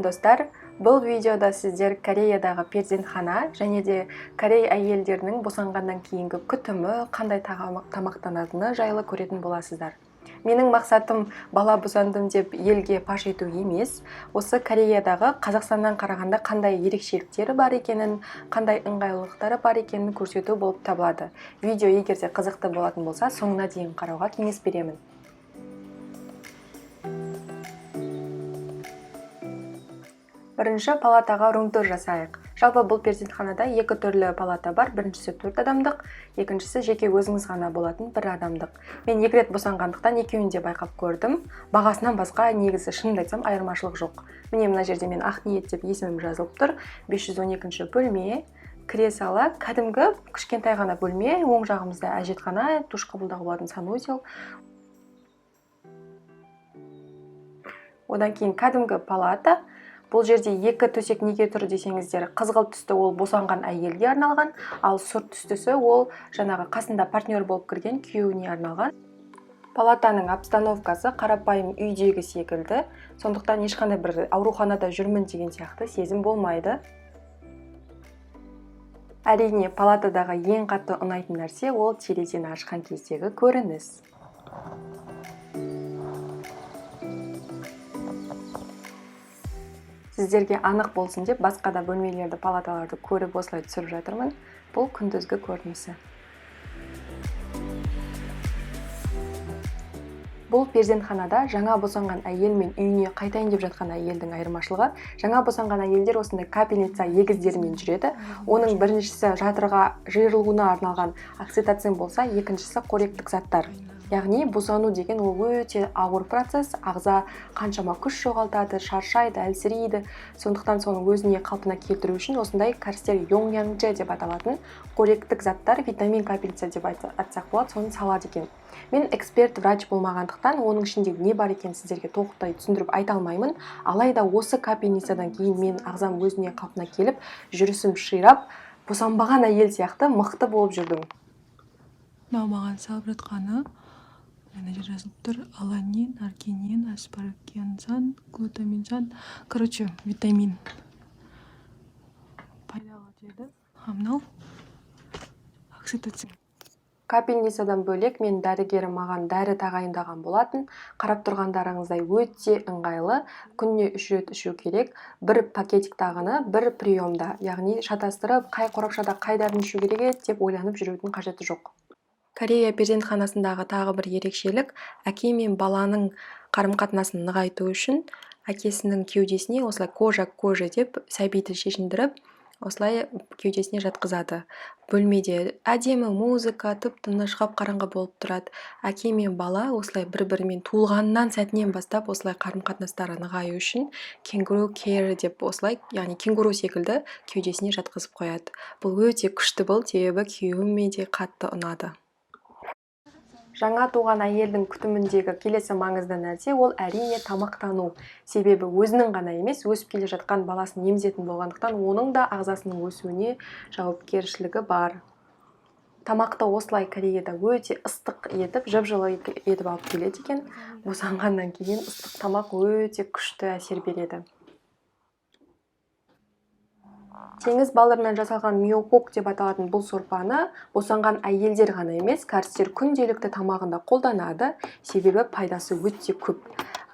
достар, бұл видеода сіздер Кореядағы перзентхана және де Корей әйелдерінің босанғаннан кейінгі күтімі, қандай тамақтанатыны жайлы көретін боласыздар. Менің мақсатым бала босандым деп елге паш ету емес, осы Кореядағы Қазақстаннан қарағанда қандай ерекшеліктері бар екенін, қандай ыңғайлылықтары бар екенін көрсету болып табылады. Видео егерде қызықты болатын болса, соңына дейін қарауға кеңес беремін. Бірінші палатаға рум-тур жасайық. Жалпы бұл перзентханада екі түрлі палата бар. Біріншісі 4 адамдық, екіншісі жеке өзіңіз ғана болатын 1 адамдық. Мен 2 рет босанғандықтан екеуін де байқап көрдім. Бағасынан басқа негізі шынымды айтсам айырмашылық жоқ. Міне мына жерде мен Ақниет деп есімім жазылып тұр. 512 бөлме. Кіре сала кәдімгі кішкентай ғана бөлме. Оң жағымызда әжетхана, душ қабылдауға болатын санузел. Одан кейін кәдімгі палата. Бұл жерде 2 төсек неге тұр десеңіздер, қызғылт түсті ол босанған әйелге арналған, ал сұр түстісі ол жаңағы қасында партнер болып кірген күйеуіне арналған. Палатаның обстановкасы қарапайым үйдегі секілді, сондықтан ешқандай бір ауруханада жүрмін деген сияқты сезім болмайды. Әрине, палатадағы ең қатты ұнайтын нәрсе ол терезені ашқан кездегі көрініс. Сіздерге анық болсын деп басқа да бөлмелерді, палаталарды көріп осылай түсіріп жатырмын. Бұл күндізгі көрінісі. Бұл перзентханада жаңа босанған әйел мен үйіне қайтайын деп жатқан әйелдің айырмашылығы. Жаңа босанған әйелдер осындай капельница егіздерімен жүреді. Оның біріншісі жатырға жиырылуына арналған окситоцин болса, екіншісі қоректік заттар. Яғни босану деген ол өте ауыр процесс, ағза қаншама күш жоғалтады, шаршайды, әлсірейді. Сондықтан соның өзіне қалпына келтіру үшін осындай кәрістер йоңянже деп аталатын қоректік заттар, витамин капельница деп айтсақ болады, соны салады екен. Мен эксперт врач болмағандықтан, оның ішінде не бар екен сіздерге толықтай түсіндіріп айта алмаймын. Алайда осы капельницадан кейін мен ағзам өзіне қалпына келіп, жүрісім ширап, босанбаған әйел сияқты мықты болып жүрдім. Маған салып жатқаны мына жерде жазылып тұр: аланин, аргинин, аспаргинсан, глутаминсан. Короче, витамин пайдалы деді. Мынау окситоцин. Капельницадан бөлек мен дәрігерім маған дәрі тағайындаған болатын. Қарап тұрғандарыңыздай өте ыңғайлы. Күніне 3 рет ішу керек. Бір пакетик тағыны бір приемда. Яғни шатастырып, қай қорапшада қай дәріні ішу керек деп ойланып жүрудің қажеті жоқ. Корея перзентханасындағы тағы бір ерекшелік, әке мен баланың қарым-қатынасын нығайту үшін әкесінің кеудесіне осылай кожа деп сәбиді шешіндіріп, осылай кеудесіне жатқызады. Бөлмеде әдемі музыка, тып-тыныш, қап-қараңғы болып тұрады. Әке мен бала осылай бір-бірімен туылғаннан сәтінен бастап осылай қарым-қатынастары нығаю үшін кенгуру кейр деп осылай, яғни кенгуру секілді кеудесіне жатқызып қояды. Бұл өте күшті бұл, себебі күйеуіме де қатты ұнады. Жаңа туған әйелдің күтіміндегі келесі маңызды нәрсе ол әрине тамақтану. Себебі өзінің ғана емес, өсіп келе жатқан баласын емізетін болғандықтан, оның да ағзасының өсуіне жауапкершілігі бар. Тамақты осылай Кореяда өте ыстық етіп, жып-жылы етіп алып келеді екен. Босанғаннан кейін ыстық тамақ өте күшті әсер береді. Теңіз балырынан жасалған миокок деп аталатын бұл сорпаны босанған әйелдер ғана емес, кәрістер күнделікті тамағында қолданады, себебі пайдасы өте көп.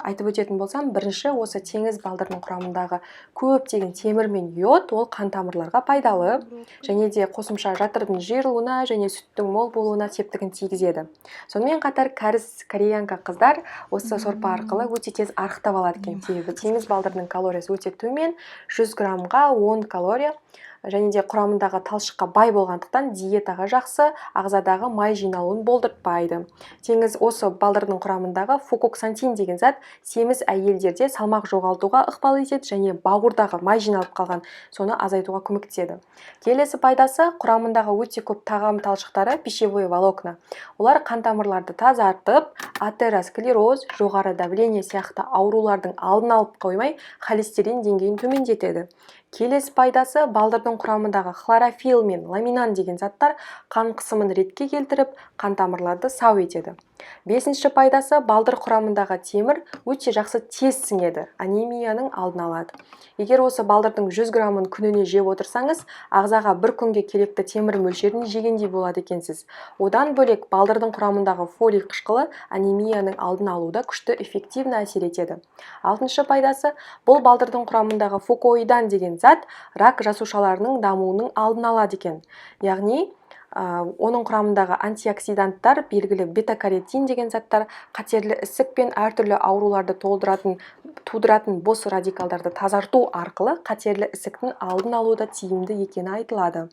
Айтып өтетін болсам, бірінші осы теңіз балдырының құрамындағы көптеген темір мен йод, ол қан тамырларға пайдалы, және де қосымша жатырдың жиырылуына және сүттің мол болуына септігін тигізеді. Сонымен қатар кәріс кореянка қыздар осы сорпа арқылы өте тез арықтап алады екен, себебі теңіз балдырының калориясы өте төмен, 100 граммға 10 калория. Және де құрамындағы талшыққа бай болғандықтан диетаға жақсы, ағзадағы май жиналуын болдыртпайды. Теңіз осы балдырдың құрамындағы фукоксантин деген зат семіз әйелдерде салмақ жоғалтуға ықпал етеді және бауырдағы май жиналып қалған соны азайтуға көмектеседі. Келесі пайдасы құрамындағы өте көп тағам талшықтары пищевые волокна. Олар қан тамырларды тазартып, атеросклероз, жоғары давление сияқты аурулардың алдын алып қоймай, холестерин деңгейін төмендетеді. Келесі пайдасы балдырдың құрамындағы хлорофилл мен ламинан деген заттар қан қысымын ретке келтіріп, қан тамырларды сау етеді. Бесінші пайдасы, балдыр құрамындағы темір өте жақсы тез сіңеді, анемияның алдын алады. Егер осы балдырдың 100 граммын күніне жеп отырсаңыз, ағзаға бір күнге керекті темір мөлшерін жегендей болады екенсіз. Одан бөлек балдырдың құрамындағы фолий қышқылы анемияның алдын алуда күшті эффективно әсер етеді. Алтыншы пайдасы, бұл балдырдың құрамындағы фукоидан деген зат рак жасушаларының дамуының алдын алады екен. Яғни оның құрамындағы антиоксиданттар, белгілі бета-каротин деген заттар қатерлі ісік пен әртүрлі ауруларды тудыратын бос радикалдарды тазарту арқылы қатерлі ісіктің алдын алуда тиімді екені айтылады.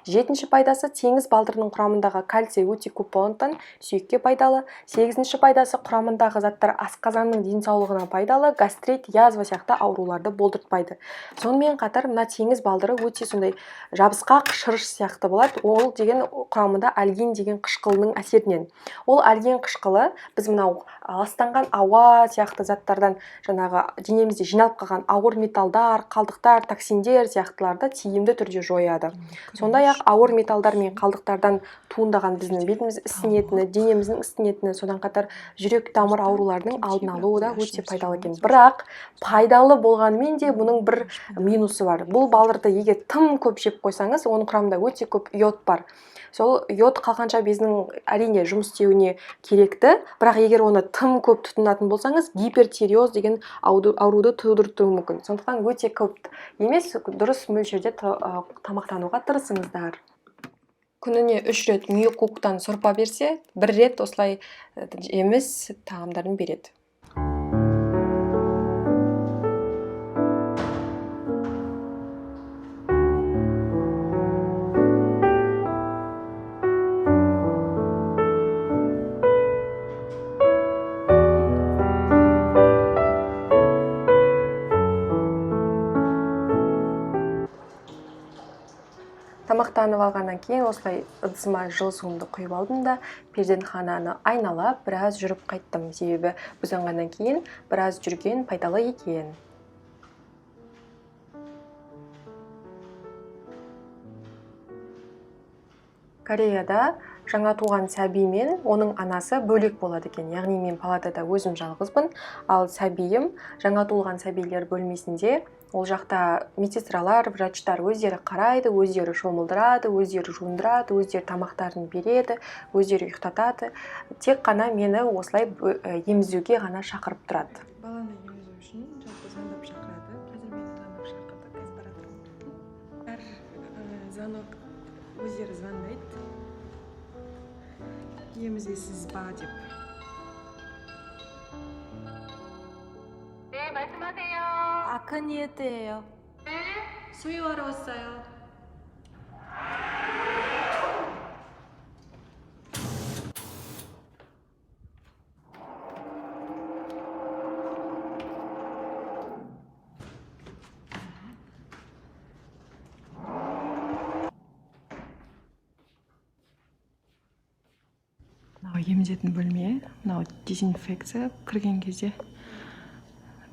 Жетінші пайдасы, теңіз балдырының құрамындағы кальций өте көп болғандықтан сүйекке пайдалы. Сегізінші пайдасы, құрамындағы заттар асқазанның денсаулығына пайдалы, гастрит, язва сияқты ауруларды болдыртпайды. Сонымен қатар мына теңіз балдыры өте сондай жабысқақ шырыш сияқты болады. Ол деген құрамында альгин деген қышқылының әсерінен. Ол альгин қышқылы біз мынау ластанған ауа сияқты заттардан, жаңағы денемізде жиналып қалған ауыр металдар, қалдықтар, токсиндер сияқтыларды тиімді түрде жояды. Сондай-ақ ауыр металдар мен қалдықтардан туындаған біздің бетіміз ісінетіні, денеміздің ісінетіні, содан қатар жүрек тамыр ауруларының алдын алуы да өте пайдалы екен. Бірақ пайдалы болғанымен де бұның бір минусы бар. Бұл балдырды егер тым көп жеп қойсаңыз, оның құрамында өте көп йод бар. Сол йод қалғанша безінің әрине жұмыс істеуіне керекті, бірақ егер оны тым көп тұтынатын болсаңыз, гипертиреоз деген ауруды тудыртуы мүмкін. Сондықтан өте көп емес, дұрыс мөлшерде тамақтануға тырысыңыздар. Күніне 3 рет мүйекуктан сорпа берсе, 1 рет осылай жеміс тағамдарын береді. Тамақтанып алғаннан кейін осылай ыдысыма жылы суымды құйып алдым да перзентхананы айналап біраз жүріп қайттым. Себебі босанғаннан кейін біраз жүрген пайдалы екен. Кореяда жаңа туған сәби мен оның анасы бөлек болады екен. Яғни мен палатада өзім жалғызбын, ал сәбиім жаңа туылған сәбилер бөлмесінде. Ол жақта медсестралар, врачтар өздері қарайды, өздері шомылдырады, өздері жуындырады, өздері тамақтарын береді, өздері ұйықтатады. Тек қана мені осылай емізуге ғана шақырып тұрады. Баланы емізу үшін жалпы звондап шақырады. Қазір мені звондап шақырды, қазір баратырмын. Әр звонок өздері звондайды. Емізесіз ба деп. 네, 말씀하세요. 큰 니에트예요. 수유하러 왔어요. мынау емізетін бөлме, мынау дезинфекция кірген кезде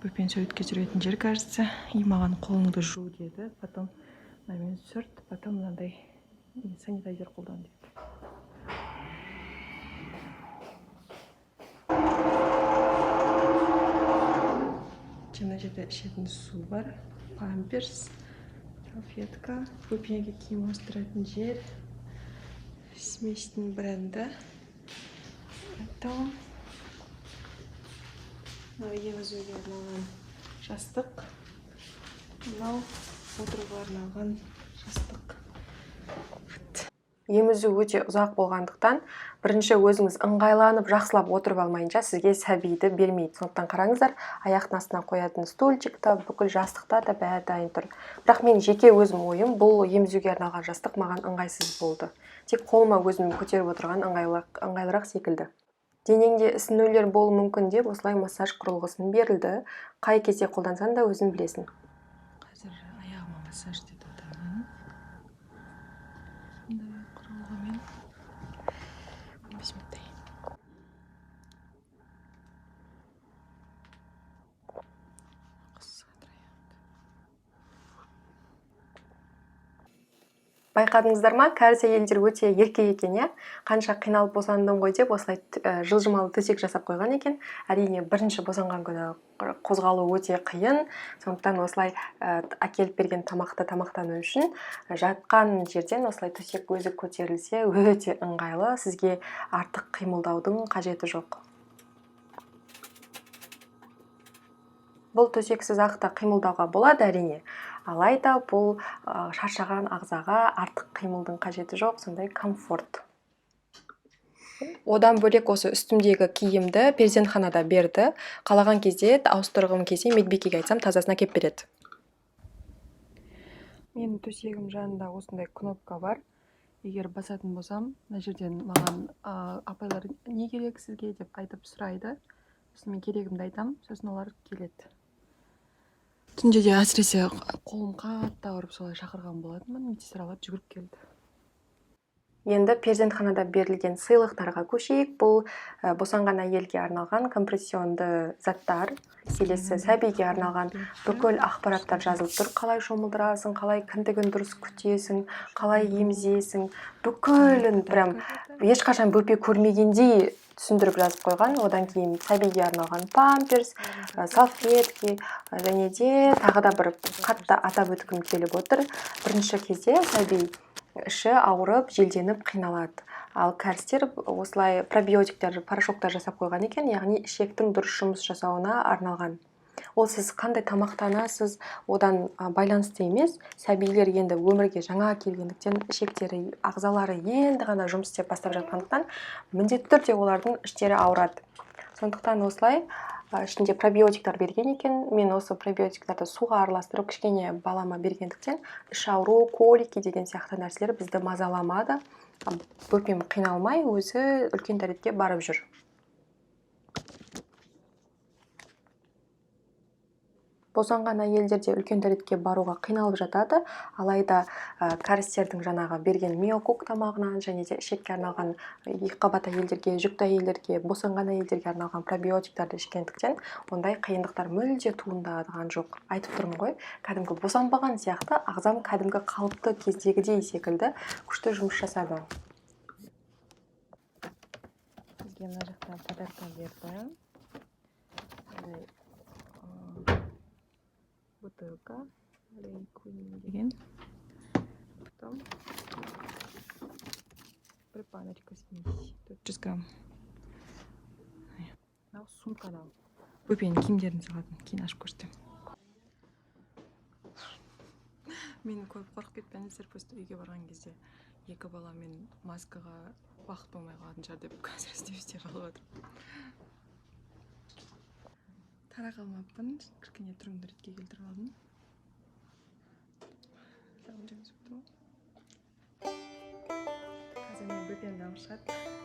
бөпен өткізетін жер, кажется. И маған қолыңды жу деді. Потом мынамен сүрт, потом мынандай санитайзер қолдан деді. Мына жерде ішетін су бар, памперс, салфетка, бөпенге киім ауыстыратын жер, смесьтің бренді. Потом мынау емізуге арналған жастық, мынау отыруға арналған жастық. Емізу өте ұзақ болғандықтан, бірінші өзіңіз ыңғайланып, жақсылап отырып алмайынша сізге сәбиді бермейді. Сондықтан қараңыздар, аяқтың астына қоятын стульчикта, бүкіл жастықта да бәрі дайын тұр. Бірақ мен жеке өзім ойым, бұл емізуге арналған жастық маған ыңғайсыз болды. Тек қолыма өзім көтеріп отырған ыңғайлырақ секілді. Денеңде ісінулер болуы мүмкін деп осылай массаж құрылғысын берілді. Қай кезде қолдансаң да өзің білесің. Қазір аяғыма массаж деді отырмын. Сондай құрылғымен. Бисмилlah. Байқадыңыздар ма, кәріс әйелдер өте еркек екен, иә? Қанша қиналып босандым ғой деп осылай жылжымалы төсек жасап қойған екен. Әрине бірінші босанған күні қозғалу өте қиын, сондықтан осылай әкеліп берген тамақты тамақтану үшін жатқан жерден осылай төсек өзі көтерілсе өте ыңғайлы, сізге артық қимылдаудың қажеті жоқ. Бұл төсексіз ақта қимылдауға болады әрине, алайда бұл шаршаған ағзаға артық қимылдың қажеті жоқ, сондай комфорт. Одан бөлек осы үстімдегі киімді перзентханада берді. Қалаған кезде ауыстырғым келсе медбикеге айтсам тазасын әкеп береді. Менің төсегім жанында осындай кнопка бар. Егер басатын болсам, мына жерден маған апайлар не керек сізге деп айтып сұрайды. Сосын мен керегімді айтам, сосын олар келеді. Түнде де әсіресе қолым қатты ауырып солай шақырған болатынмын, медсестралар жүгіріп келді. Енді перзентханада берілген сыйлықтарға көшейік. Бұл босанған әйелге арналған компрессионды заттар. Келесі сәбиге арналған бүкіл ақпараттар жазылып тұр. Қалай шомылдырасың, қалай кіндігін дұрыс күтесің, қалай емізесің, бүкілін прям ешқашан бөпе көрмегендей түсіндіріп жазып қойған. Одан кейін сәбиге арналған памперс, салфетки және де тағы да бір қатты атап өткім келіп отыр. Бірінші кезде сәби іші ауырып, желденіп қиналады. Ал кәрістер осылай пробиотиктер, порошоктар жасап қойған екен, яғни ішектің дұрыс жұмыс жасауына арналған. Ол сіз қандай тамақтанасыз, одан байланысты емес. Сәбилер енді өмірге жаңа келгендіктен ішектері, ағзалары енді ғана жұмыс істеп бастап жатқандықтан міндетті түрде олардың іштері ауырады. Сондықтан осылай ішінде пробиотиктар берген екен. Мен осы пробиотиктерді суға араластырып кішкене балама бергендіктен іш ауру, колики деген сияқты нәрселер бізді мазаламады. Бөпем қиналмай өзі үлкен дәретке барып жүр. Босанған әйелдерде үлкен дәретке баруға қиналып жатады, алайда кәрістердің жаңағы берген миокук тамағынан және де ішекке арналған екіқабат әйелдерге, жүкті әйелдерге, босанған әйелдерге арналған пробиотиктерді ішкендіктен ондай қиындықтар мүлде туындаған жоқ. Айтып тұрмын ғой, кәдімгі босанбаған сияқты ағзам кәдімгі қалыпты кездегідей секілді күшті жұмыс жасады. Бізге мына жақта подарка берді. Бутылка деген, потом бір баночка смеси, 400 грамм. Мынау сумкада бөпенің киімдерін салатын, кейін ашып көрсетемін. Мен көп қорқып кетпеңіздер, просто үйге барған кезде екі баламен маскаға уақыт болмай қалатын шығар деп қазір істеп қалып отырмын. Тара қалмаппын, кішкене түрімді ретке келтіріп алдым. Қазір мен бөпемді алып шығады.